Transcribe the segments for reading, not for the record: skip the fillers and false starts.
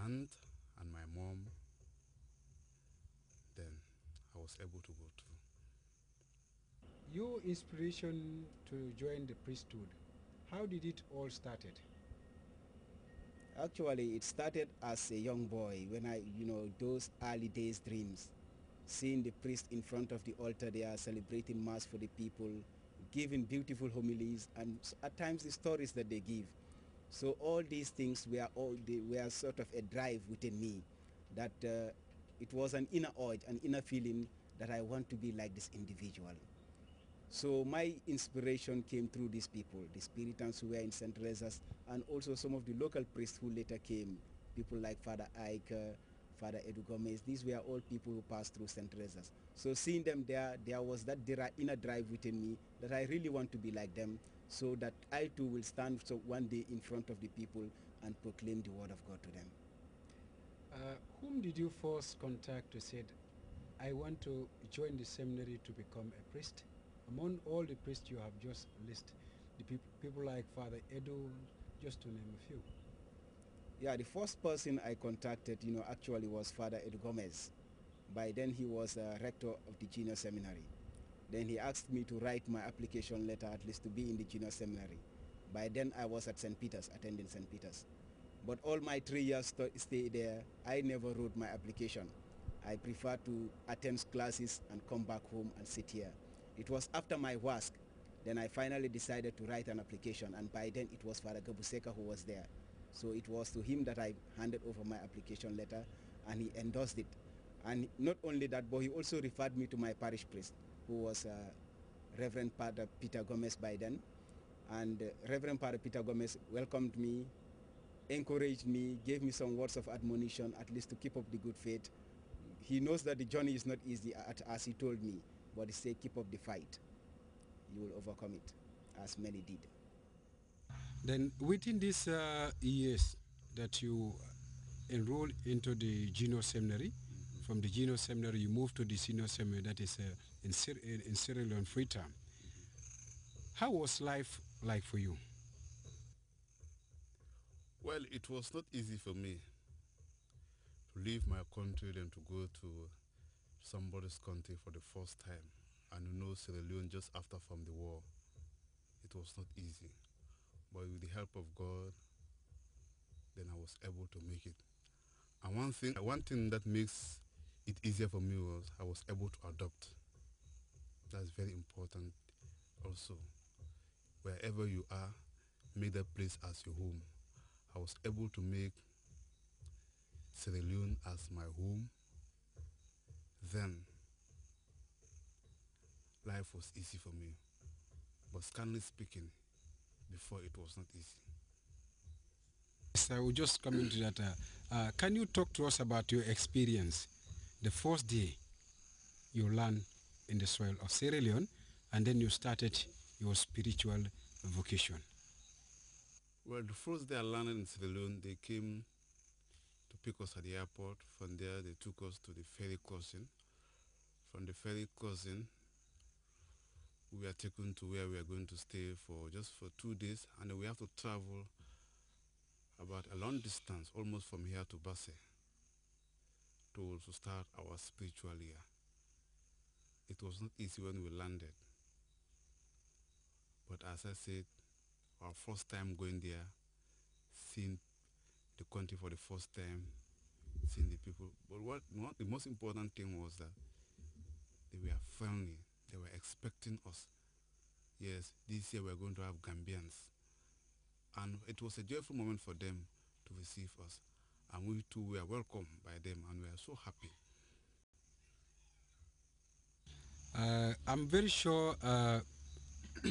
aunt and my mom, then I was able to go through. Your inspiration to join the priesthood, how did it all started? Actually, it started as a young boy when those early days dreams, seeing the priest in front of the altar there celebrating mass for the people, giving beautiful homilies, and at times the stories that they give. So all these things they were sort of a drive within me that it was an inner urge, an inner feeling that I want to be like this individual. So my inspiration came through these people, the Spiritans who were in St. Teresa's, and also some of the local priests who later came, people like Father Ike, Father Edu Gomez. These were all people who passed through St. Teresa's. So seeing them there was that inner drive within me that I really want to be like them, so that I too will stand one day in front of the people and proclaim the word of God to them. Whom did you first contact to say, I want to join the seminary to become a priest? Among all the priests you have just listed, the people like Father Edo, just to name a few. Yeah, the first person I contacted, actually was Father Edu Gomez. By then he was rector of the junior seminary. Then he asked me to write my application letter, at least to be in the junior seminary. By then I was at St. Peter's, attending St. Peter's. But all my 3 years stay there, I never wrote my application. I prefer to attend classes and come back home and sit here. It was after my WASC, then I finally decided to write an application, and by then it was Father Gabuseka who was there. So it was to him that I handed over my application letter, and he endorsed it. And not only that, but he also referred me to my parish priest, who was Reverend Father Peter Gomez by then. And Reverend Father Peter Gomez welcomed me, encouraged me, gave me some words of admonition, at least to keep up the good faith. He knows that the journey is not easy, as he told me, but he said, keep up the fight. You will overcome it, as many did. Then within these years that you enrolled into the junior seminary, from the junior seminary you moved to the senior seminary, that is in Sierra Leone, Freetown. How was life like for you? Well, it was not easy for me to leave my country and to go to somebody's country for the first time, and Sierra Leone just after from the war. It was not easy, but with the help of God, then I was able to make it. And one thing that makes it easier for me was I was able to adopt. That's very important also. Wherever you are, make that place as your home. I was able to make Sierra Leone as my home. Then life was easy for me. But scantily speaking, before it was not easy. Yes, I will just come into that. Can you talk to us about your experience the first day you land in the soil of Sierra Leone, and then you started your spiritual vocation? Well, the first day I landed in Sierra Leone, they came to pick us at the airport. From there, they took us to the ferry crossing. From the ferry crossing, we were taken to where we are going to stay for just for 2 days, and then we have to travel about a long distance, almost from here to Basse, to start our spiritual year. It was not easy when we landed, but as I said, our first time going there, seeing the country for the first time, seeing the people. But the most important thing was that they were friendly. They were expecting us. Yes, this year we're going to have Gambians. And it was a joyful moment for them to receive us. And we too were welcomed by them, and we are so happy. I'm very sure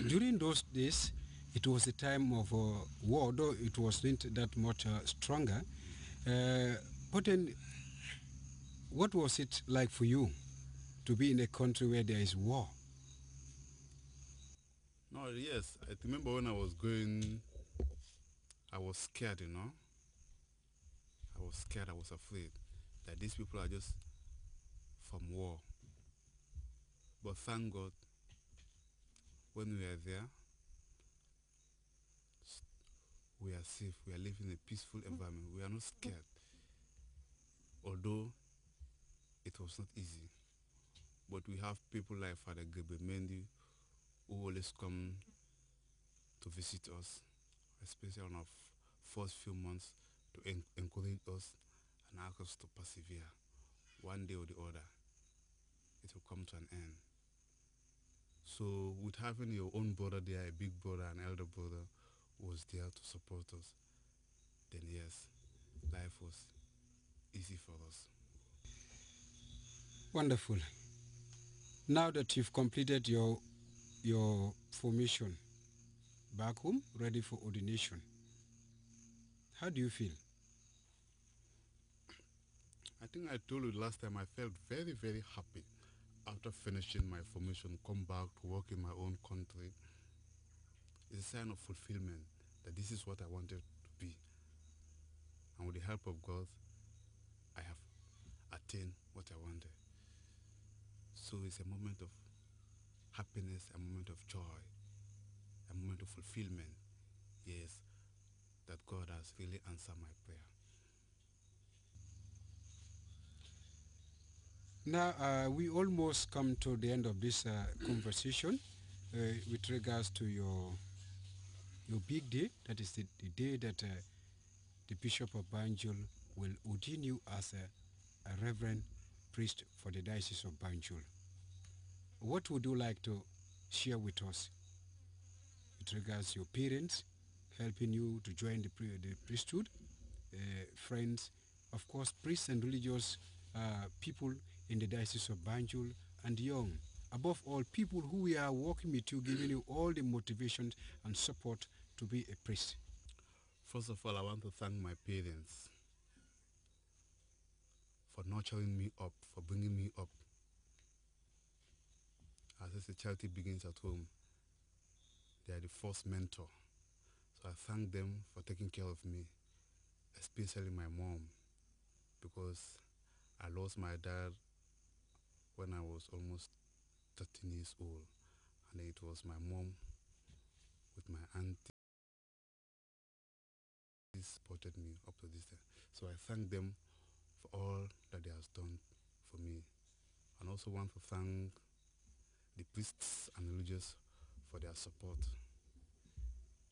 during those days it was a time of war, though it wasn't that much stronger. But then, what was it like for you to be in a country where there is war? No, yes, I remember when I was going, I was scared, I was scared, I was afraid that these people are just from war. But thank God, when we are there, we are safe, we are living in a peaceful environment, we are not scared. although it was not easy. But we have people like Father Gabriel Mendy who always come to visit us, especially on our first few months, to encourage us and ask us to persevere. One day or the other, it will come to an end. So with having your own brother there, a big brother, an elder brother, who was there to support us, then yes, life was easy for us. Wonderful. Now that you've completed your formation back home, ready for ordination, how do you feel? I think I told you last time I felt very, very happy after finishing my formation, come back to work in my own country. It's a sign of fulfillment that this is what I wanted to be. And with the help of God, I have attained what I wanted. So it's a moment of happiness, a moment of joy, a moment of fulfillment. Yes, that God has really answered my prayer. Now, we almost come to the end of this conversation with regards to your big day. That is the day that the Bishop of Banjul will ordain you as a reverend priest for the Diocese of Banjul. What would you like to share with us with regards to your parents helping you to join the priesthood, friends, of course, priests and religious people in the Diocese of Banjul, and young, above all, people who are working with you, giving you all the motivation and support to be a priest? First of all, I want to thank my parents for nurturing me up, for bringing me up. As I say, charity begins at home. They are the first mentor. So I thank them for taking care of me, especially my mom, because I lost my dad when I was almost 13 years old. And it was my mom with my auntie supported me up to this time. So I thank them for all that they have done for me. And also want to thank the priests and religious for their support.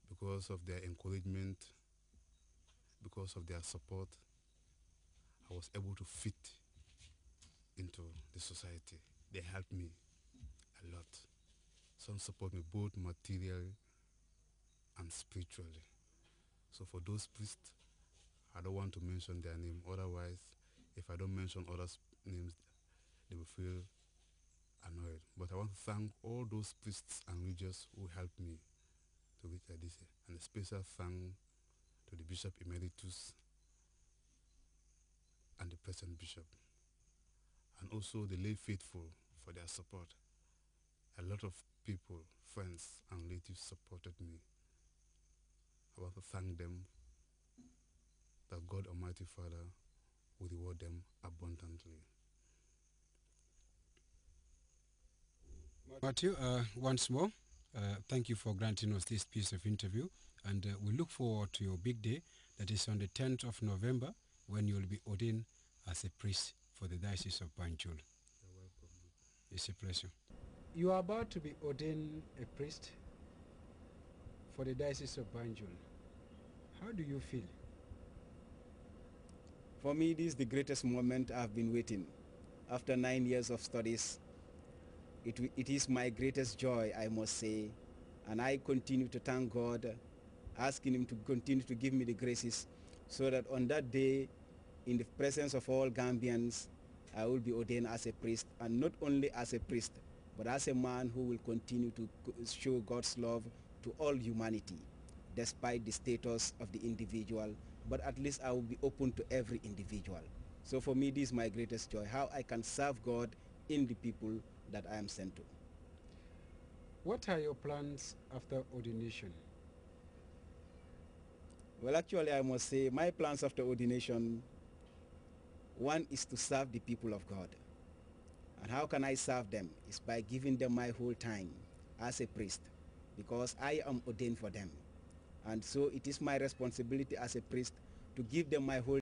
Because of their encouragement, because of their support, I was able to fit into the society. They helped me a lot. Some support me both materially and spiritually. So for those priests, I don't want to mention their name. Otherwise, if I don't mention others' names, they will feel annoyed. But I want to thank all those priests and religious who helped me to reach this. And a special thank to the Bishop Emeritus and the present Bishop. And also the lay faithful for their support. A lot of people, friends and relatives supported me. I want to thank them, that God Almighty Father will reward them abundantly. Matthew, once more, thank you for granting us this piece of interview, and we look forward to your big day, that is on the 10th of November, when you will be ordained as a priest for the Diocese of Banjul. You're welcome. It's a pleasure. You are about to be ordained a priest for the Diocese of Banjul. How do you feel? For me, this is the greatest moment I've been waiting. After 9 years of studies, it is my greatest joy, I must say, and I continue to thank God, asking him to continue to give me the graces so that on that day, in the presence of all Gambians, I will be ordained as a priest, and not only as a priest, but as a man who will continue to show God's love to all humanity, despite the status of the individual, but at least I will be open to every individual. So for me, this is my greatest joy, how I can serve God in the people that I am sent to. What are your plans after ordination? Well, actually, I must say my plans after ordination, one is to serve the people of God. And how can I serve them? It's by giving them my whole time as a priest, because I am ordained for them. And so it is my responsibility as a priest to give them my whole